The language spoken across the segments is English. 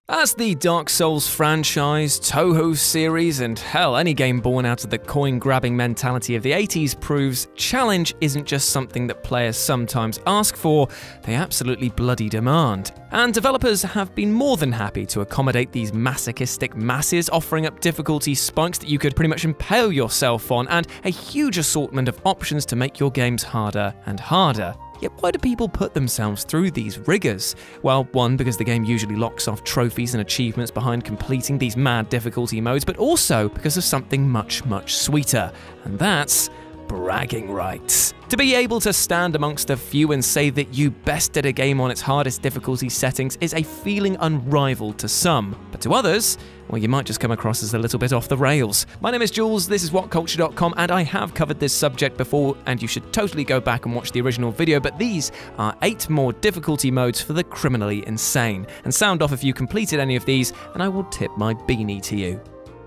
As the Dark Souls franchise, Toho series, and hell, any game born out of the coin-grabbing mentality of the 80s proves, challenge isn't just something that players sometimes ask for, they absolutely bloody demand. And developers have been more than happy to accommodate these masochistic masses, offering up difficulty spikes that you could pretty much impale yourself on, and a huge assortment of options to make your games harder and harder. Yet why do people put themselves through these rigors? Well, one, because the game usually locks off trophies and achievements behind completing these mad difficulty modes, but also because of something much, much sweeter, and that's bragging rights. To be able to stand amongst a few and say that you bested a game on its hardest difficulty settings is a feeling unrivaled to some, but to others, well, you might just come across as a little bit off the rails. My name is Jules, this is WhatCulture.com, and I have covered this subject before, and you should totally go back and watch the original video, but these are 8 more difficulty modes for the criminally insane. And sound off if you completed any of these, and I will tip my beanie to you.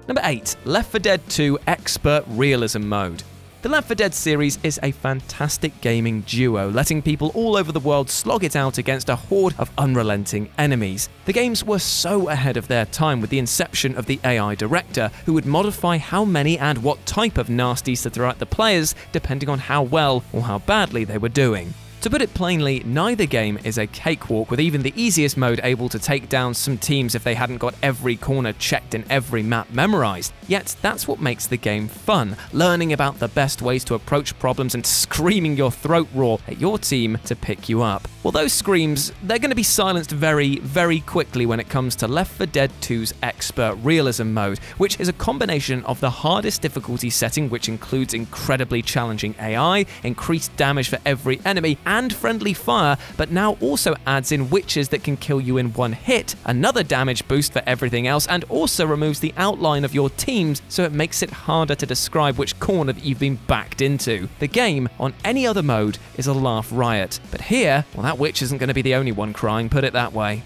Number 8, Left 4 Dead 2 Expert Realism Mode. The Left 4 Dead series is a fantastic gaming duo, letting people all over the world slog it out against a horde of unrelenting enemies. The games were so ahead of their time with the inception of the AI director, who would modify how many and what type of nasties to throw at the players depending on how well or how badly they were doing. To put it plainly, neither game is a cakewalk, with even the easiest mode able to take down some teams if they hadn't got every corner checked and every map memorized. Yet that's what makes the game fun, learning about the best ways to approach problems and screaming your throat raw at your team to pick you up. Well, those screams, they're going to be silenced very, very quickly when it comes to Left 4 Dead 2's Expert Realism Mode, which is a combination of the hardest difficulty setting, which includes incredibly challenging AI, increased damage for every enemy, and friendly fire, but now also adds in witches that can kill you in one hit, another damage boost for everything else, and also removes the outline of your teams, so it makes it harder to describe which corner that you've been backed into. The game, on any other mode, is a laugh riot, but here, well, that witch isn't going to be the only one crying, put it that way.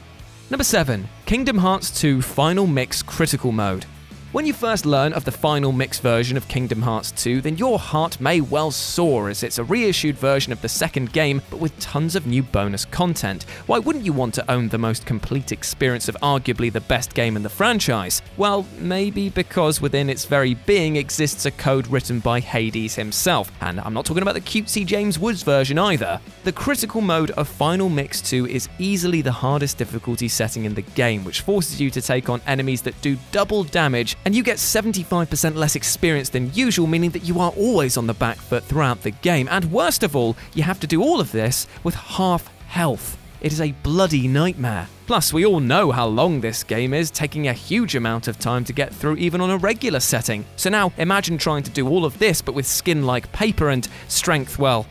Number 7, Kingdom Hearts 2 Final Mix Critical Mode. When you first learn of the final mix version of Kingdom Hearts 2, then your heart may well soar, as it's a reissued version of the second game, but with tons of new bonus content. Why wouldn't you want to own the most complete experience of arguably the best game in the franchise? Well, maybe because within its very being exists a code written by Hades himself, and I'm not talking about the cutesy James Woods version either. The critical mode of Final Mix 2 is easily the hardest difficulty setting in the game, which forces you to take on enemies that do double damage, and you get 75% less experience than usual, meaning that you are always on the back foot throughout the game. And worst of all, you have to do all of this with half health. It is a bloody nightmare. Plus, we all know how long this game is, taking a huge amount of time to get through even on a regular setting. So now, imagine trying to do all of this, but with skin like paper and strength, well,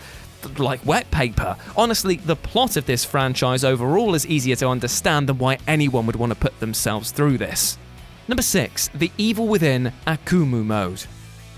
like wet paper. Honestly, the plot of this franchise overall is easier to understand than why anyone would want to put themselves through this. Number 6, The Evil Within AKUMU Mode.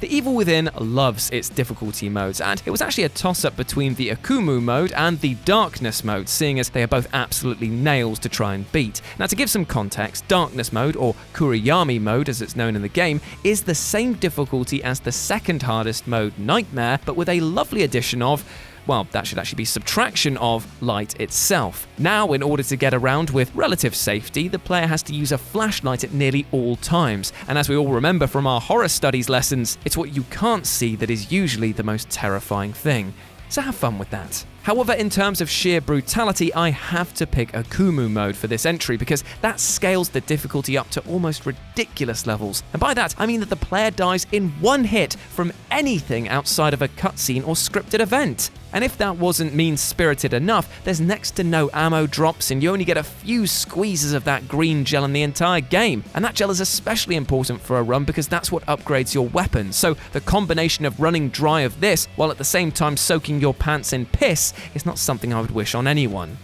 The Evil Within loves its difficulty modes, and it was actually a toss-up between the AKUMU mode and the Darkness mode, seeing as they are both absolutely nails to try and beat. Now, to give some context, Darkness mode, or Kuriyami mode as it's known in the game, is the same difficulty as the second hardest mode, Nightmare, but with a lovely addition of, well, that should actually be subtraction of light itself. Now, in order to get around with relative safety, the player has to use a flashlight at nearly all times. And as we all remember from our horror studies lessons, it's what you can't see that is usually the most terrifying thing. So have fun with that. However, in terms of sheer brutality, I have to pick AKUMU mode for this entry because that scales the difficulty up to almost ridiculous levels. And by that, I mean that the player dies in one hit from anything outside of a cutscene or scripted event. And if that wasn't mean-spirited enough, there's next to no ammo drops and you only get a few squeezes of that green gel in the entire game. And that gel is especially important for a run because that's what upgrades your weapons. So the combination of running dry of this, while at the same time soaking your pants in piss, is not something I would wish on anyone.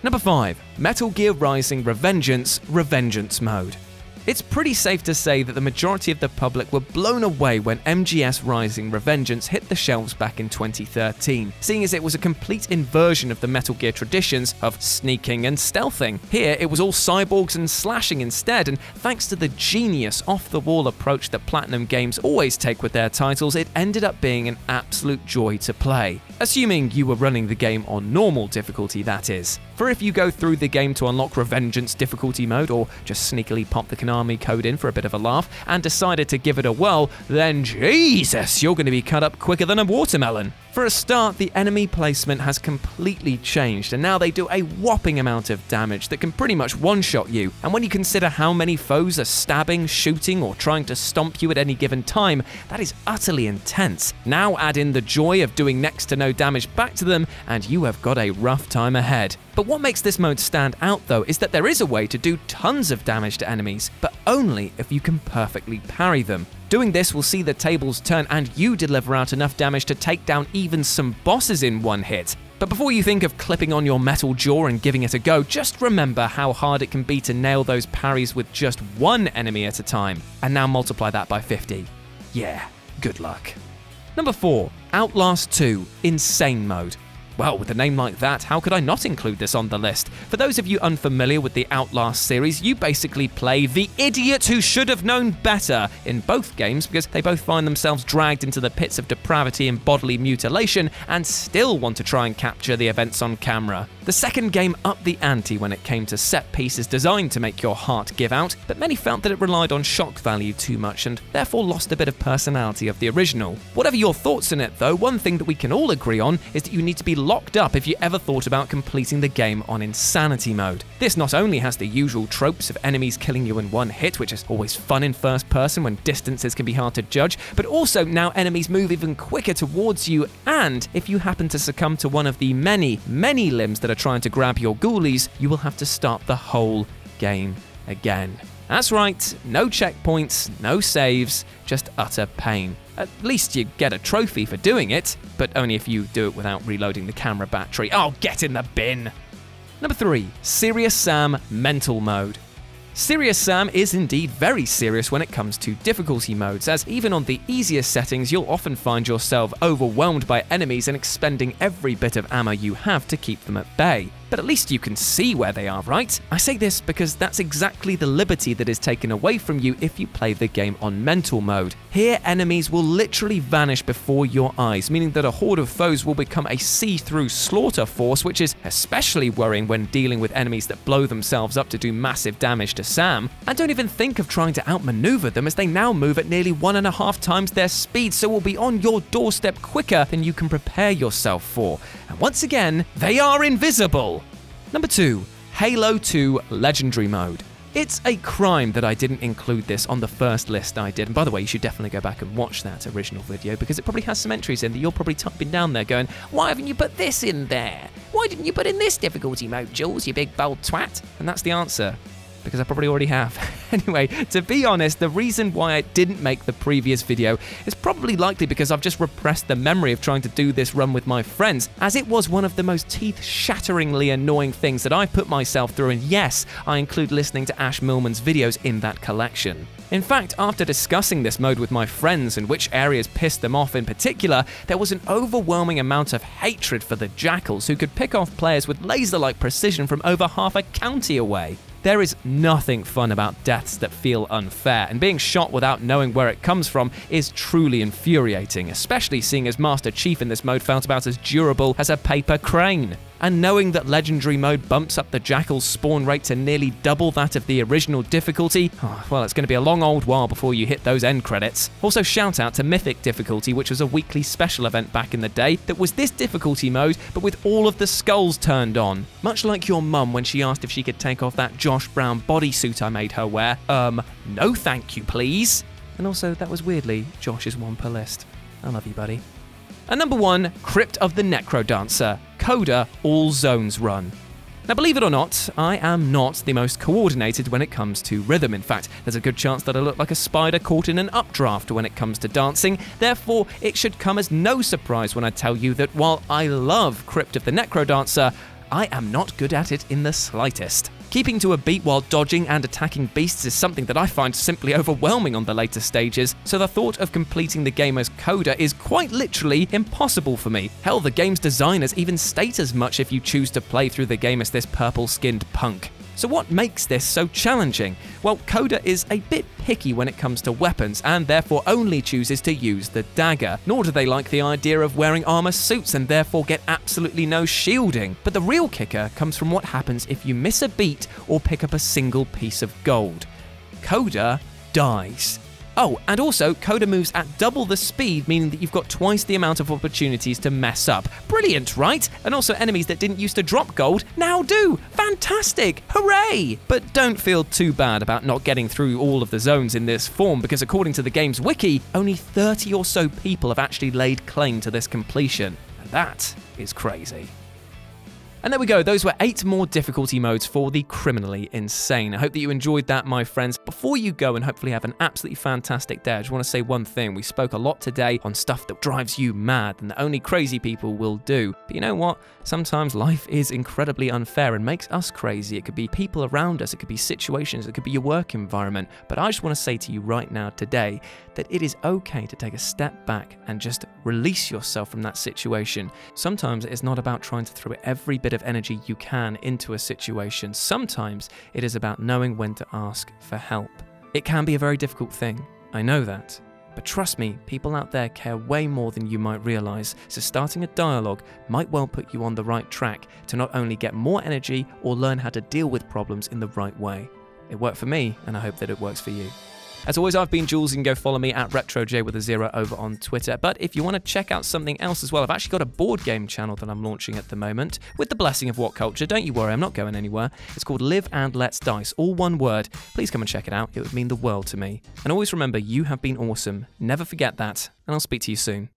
Number 5, Metal Gear Rising Revengeance mode. It's pretty safe to say that the majority of the public were blown away when MGS Rising Revengeance hit the shelves back in 2013, seeing as it was a complete inversion of the Metal Gear traditions of sneaking and stealthing. Here, it was all cyborgs and slashing instead, and thanks to the genius, off-the-wall approach that Platinum Games always take with their titles, it ended up being an absolute joy to play. Assuming you were running the game on normal difficulty, that is. For if you go through the game to unlock Revengeance difficulty mode, or just sneakily pop the Konami code in for a bit of a laugh, and decided to give it a whirl, then Jesus, you're going to be cut up quicker than a watermelon. For a start, the enemy placement has completely changed, and now they do a whopping amount of damage that can pretty much one-shot you. And when you consider how many foes are stabbing, shooting, or trying to stomp you at any given time, that is utterly intense. Now add in the joy of doing next to no damage back to them, and you have got a rough time ahead. But what makes this mode stand out though is that there is a way to do tons of damage to enemies, but only if you can perfectly parry them. Doing this will see the tables turn and you deliver out enough damage to take down even some bosses in one hit. But before you think of clipping on your metal jaw and giving it a go, just remember how hard it can be to nail those parries with just one enemy at a time. And now multiply that by 50. Yeah, good luck. Number 4, Outlast 2, Insane Mode. Well, with a name like that, how could I not include this on the list? For those of you unfamiliar with the Outlast series, you basically play the idiot who should have known better in both games, because they both find themselves dragged into the pits of depravity and bodily mutilation and still want to try and capture the events on camera. The second game upped the ante when it came to set pieces designed to make your heart give out, but many felt that it relied on shock value too much and therefore lost a bit of personality of the original. Whatever your thoughts on it though, one thing that we can all agree on is that you need to be locked up if you ever thought about completing the game on insanity mode. This not only has the usual tropes of enemies killing you in one hit, which is always fun in first person when distances can be hard to judge, but also now enemies move even quicker towards you, and if you happen to succumb to one of the many limbs that are trying to grab your ghoulies, you will have to start the whole game again. That's right, no checkpoints, no saves, just utter pain. At least you get a trophy for doing it, but only if you do it without reloading the camera battery. Oh, get in the bin! Number 3, Serious Sam Mental Mode. Serious Sam is indeed very serious when it comes to difficulty modes, as even on the easiest settings you'll often find yourself overwhelmed by enemies and expending every bit of ammo you have to keep them at bay. But at least you can see where they are, right? I say this because that's exactly the liberty that is taken away from you if you play the game on mental mode. Here, enemies will literally vanish before your eyes, meaning that a horde of foes will become a see-through slaughter force, which is especially worrying when dealing with enemies that blow themselves up to do massive damage to Sam. And don't even think of trying to outmaneuver them, as they now move at nearly 1.5 times their speed, so will be on your doorstep quicker than you can prepare yourself for. And once again, they are invisible. Number 2, Halo 2 Legendary Mode. It's a crime that I didn't include this on the first list I did. And by the way, you should definitely go back and watch that original video, because it probably has some entries in that you're probably typing down there going, why haven't you put this in there? Why didn't you put in this difficulty mode, Jules, you big bold twat? And that's the answer. Because I probably already have. Anyway, to be honest, the reason why I didn't make the previous video is probably likely because I've just repressed the memory of trying to do this run with my friends, as it was one of the most teeth-shatteringly annoying things that I've put myself through, and yes, I include listening to Ash Millman's videos in that collection. In fact, after discussing this mode with my friends and which areas pissed them off in particular, there was an overwhelming amount of hatred for the Jackals, who could pick off players with laser-like precision from over half a county away. There is nothing fun about deaths that feel unfair, and being shot without knowing where it comes from is truly infuriating, especially seeing as Master Chief in this mode felt about as durable as a paper crane. And knowing that Legendary Mode bumps up the Jackal's spawn rate to nearly double that of the original difficulty, well, it's going to be a long old while before you hit those end credits. Also, shout out to Mythic Difficulty, which was a weekly special event back in the day that was this difficulty mode, but with all of the skulls turned on. Much like your mum when she asked if she could take off that Josh Brown bodysuit I made her wear. No thank you, please. And also, that was weirdly Josh's one per list. I love you, buddy. And number 1, CRYPT of the NECRODANCER, CODA All Zones Run. Now, believe it or not, I am not the most coordinated when it comes to rhythm. In fact, there's a good chance that I look like a spider caught in an updraft when it comes to dancing. Therefore, it should come as no surprise when I tell you that while I love CRYPT of the NECRODANCER, I am not good at it in the slightest. Keeping to a beat while dodging and attacking beasts is something that I find simply overwhelming on the later stages, so the thought of completing the game as CODA is quite literally impossible for me. Hell, the game's designers even state as much if you choose to play through the game as this purple-skinned punk. So what makes this so challenging? Well, CODA is a bit picky when it comes to weapons and therefore only chooses to use the dagger. Nor do they like the idea of wearing armor suits and therefore get absolutely no shielding. But the real kicker comes from what happens if you miss a beat or pick up a single piece of gold. CODA dies. Oh, and also, CODA moves at double the speed, meaning that you've got twice the amount of opportunities to mess up. Brilliant, right? And also enemies that didn't used to drop gold now do. Fantastic! Hooray! But don't feel too bad about not getting through all of the zones in this form, because according to the game's wiki, only 30 or so people have actually laid claim to this completion. And that is crazy. And there we go, those were 8 more difficulty modes for the criminally insane. I hope that you enjoyed that, my friends. Before you go and hopefully have an absolutely fantastic day, I just want to say one thing. We spoke a lot today on stuff that drives you mad and that only crazy people will do. But you know what? Sometimes life is incredibly unfair and makes us crazy. It could be people around us, it could be situations, it could be your work environment. But I just want to say to you right now today that it is okay to take a step back and just release yourself from that situation. Sometimes it's not about trying to throw every bit of energy you can into a situation. Sometimes it is about knowing when to ask for help. It can be a very difficult thing, I know that. But trust me, people out there care way more than you might realize, so starting a dialogue might well put you on the right track to not only get more energy or learn how to deal with problems in the right way. It worked for me, and I hope that it works for you. As always, I've been Jules. You can go follow me at RetroJ with a 0 over on Twitter. But if you want to check out something else as well, I've actually got a board game channel that I'm launching at the moment with the blessing of WhatCulture. Don't you worry, I'm not going anywhere. It's called Live and Let's Dice, all one word. Please come and check it out. It would mean the world to me. And always remember, you have been awesome. Never forget that, and I'll speak to you soon.